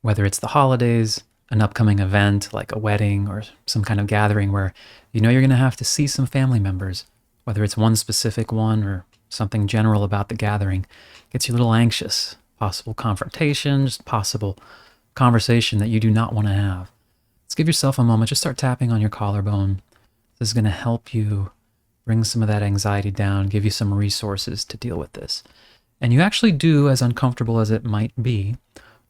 whether it's the holidays, an upcoming event like a wedding or some kind of gathering where you know you're going to have to see some family members, whether it's one specific one or something general about the gathering, gets you a little anxious. Possible confrontations, possible conversation that you do not want to have. Let's give yourself a moment. Just start tapping on your collarbone. This is going to help you bring some of that anxiety down, give you some resources to deal with this. And you actually do, as uncomfortable as it might be,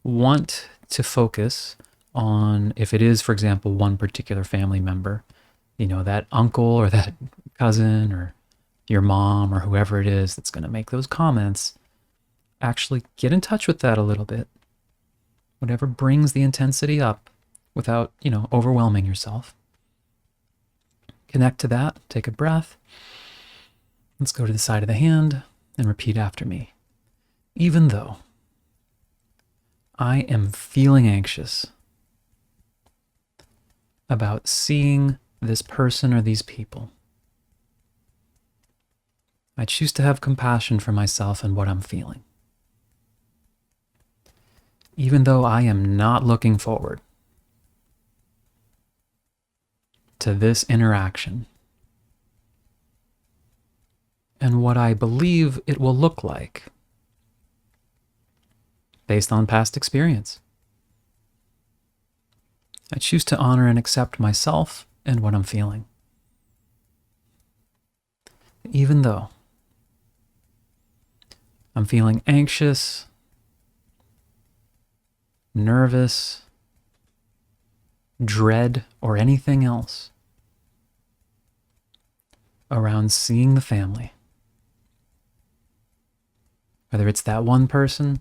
want to focus on, if it is, for example, one particular family member, you know, that uncle or that cousin or your mom or whoever it is that's going to make those comments, actually get in touch with that a little bit. Whatever brings the intensity up without, overwhelming yourself. Connect to that, take a breath. Let's go to the side of the hand and repeat after me. Even though I am feeling anxious about seeing this person or these people, I choose to have compassion for myself and what I'm feeling. Even though I am not looking forward to this interaction and what I believe it will look like based on past experience, I choose to honor and accept myself and what I'm feeling. Even though I'm feeling anxious, nervous, dread, or anything else around seeing the family, whether it's that one person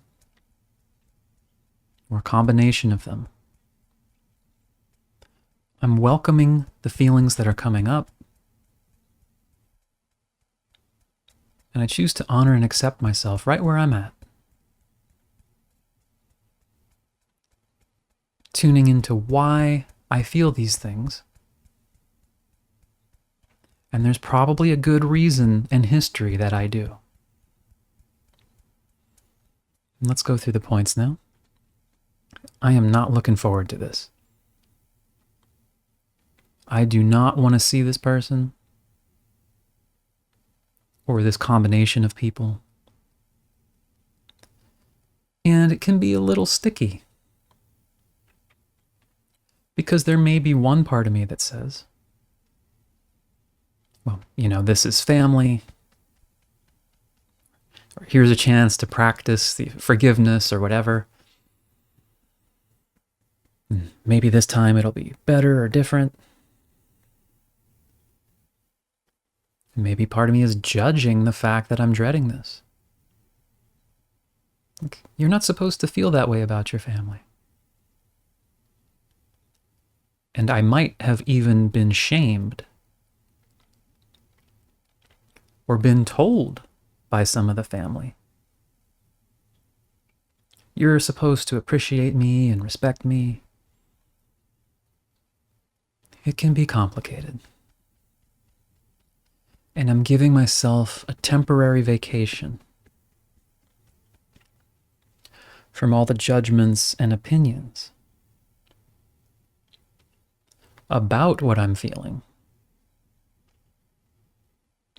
or a combination of them, I'm welcoming the feelings that are coming up, and I choose to honor and accept myself right where I'm at. Tuning into why I feel these things. And there's probably a good reason and history that I do. And let's go through the points now. I am not looking forward to this. I do not want to see this person or this combination of people. And it can be a little sticky, because there may be one part of me that says, well, this is family, or here's a chance to practice the forgiveness or whatever. Maybe this time it'll be better or different. Maybe part of me is judging the fact that I'm dreading this. You're not supposed to feel that way about your family. And I might have even been shamed or been told by some of the family, you're supposed to appreciate me and respect me. It can be complicated. And I'm giving myself a temporary vacation from all the judgments and opinions about what I'm feeling,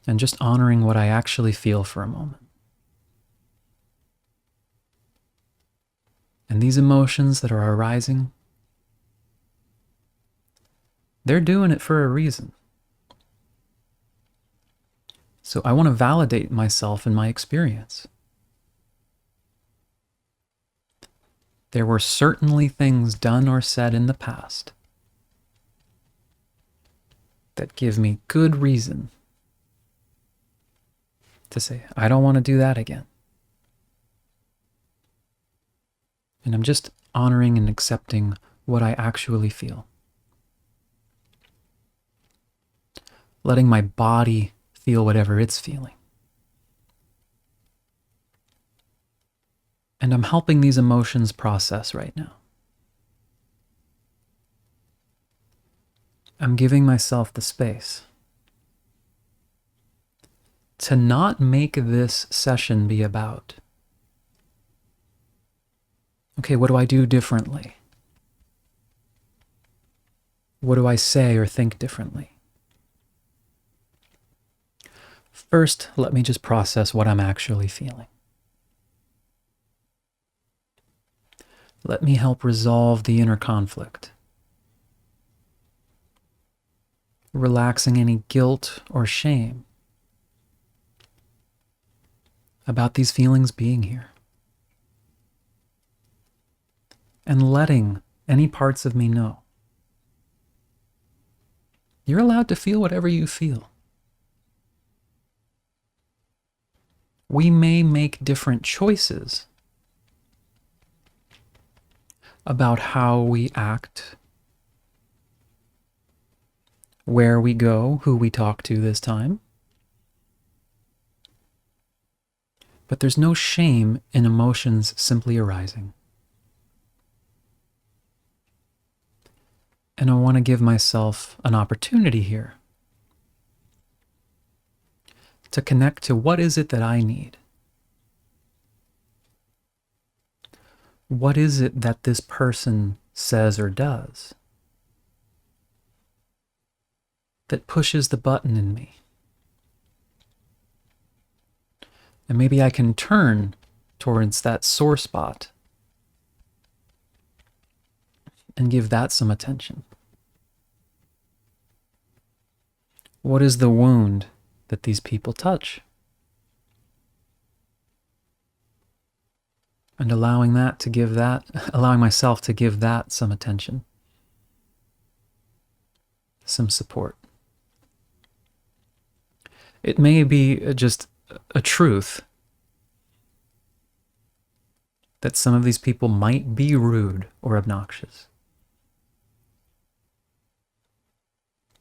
and just honoring what I actually feel for a moment. And these emotions that are arising, they're doing it for a reason. So I want to validate myself and my experience. There were certainly things done or said in the past that give me good reason to say, I don't want to do that again. And I'm just honoring and accepting what I actually feel. Letting my body feel whatever it's feeling. And I'm helping these emotions process right now. I'm giving myself the space to not make this session be about Okay, what do I do differently? What do I say or think differently? First, let me just process what I'm actually feeling. Let me help resolve the inner conflict, relaxing any guilt or shame about these feelings being here, and letting any parts of me know you're allowed to feel whatever you feel. We may make different choices about how we act, where we go, who we talk to this time. But there's no shame in emotions simply arising. And I want to give myself an opportunity here to connect to what is it that I need. What is it that this person says or does that pushes the button in me? And maybe I can turn towards that sore spot and give that some attention. What is the wound that these people touch? And allowing myself to give that some attention, some support. It may be just a truth that some of these people might be rude or obnoxious.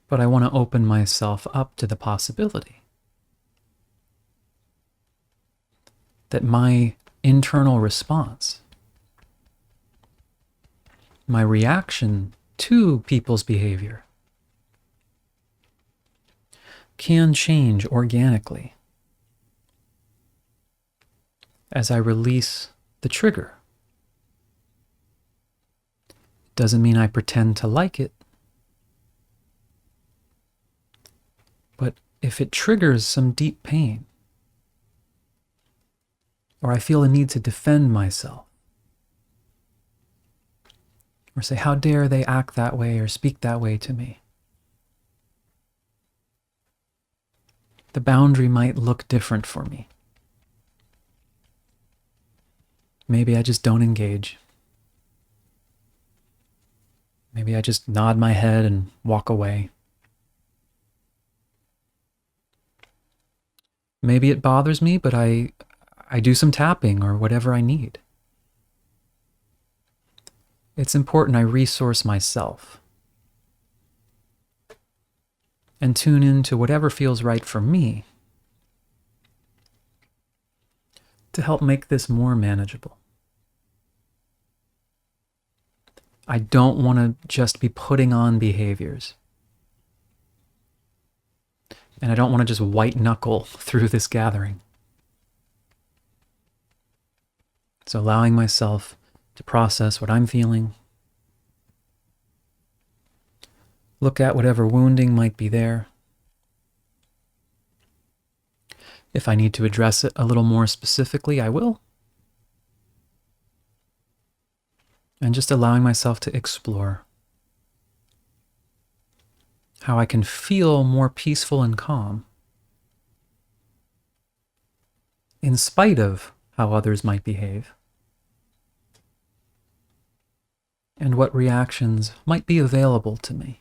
But I want to open myself up to the possibility that my internal response, my reaction to people's behavior, can change organically as I release the trigger. Doesn't mean I pretend to like it, but if it triggers some deep pain, or I feel a need to defend myself, or say, how dare they act that way or speak that way to me? The boundary might look different for me. Maybe I just don't engage. Maybe I just nod my head and walk away. Maybe it bothers me, but I do some tapping or whatever I need. It's important I resource myself and tune into whatever feels right for me to help make this more manageable. I don't want to just be putting on behaviors. And I don't want to just white knuckle through this gathering. So allowing myself to process what I'm feeling, look at whatever wounding might be there. If I need to address it a little more specifically, I will. And just allowing myself to explore how I can feel more peaceful and calm in spite of how others might behave, and what reactions might be available to me,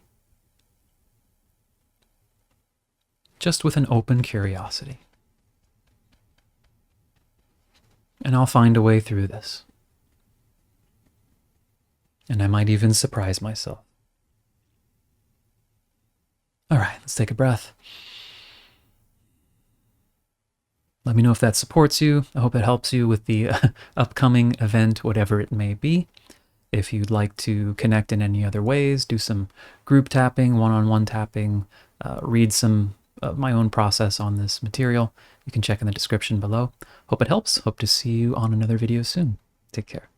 just with an open curiosity. And I'll find a way through this. And I might even surprise myself. All right, let's take a breath. Let me know if that supports you. I hope it helps you with the upcoming event, whatever it may be. If you'd like to connect in any other ways, do some group tapping, one-on-one tapping, read some of my own process on this material, you can check in the description below. Hope it helps. Hope to see you on another video soon. Take care.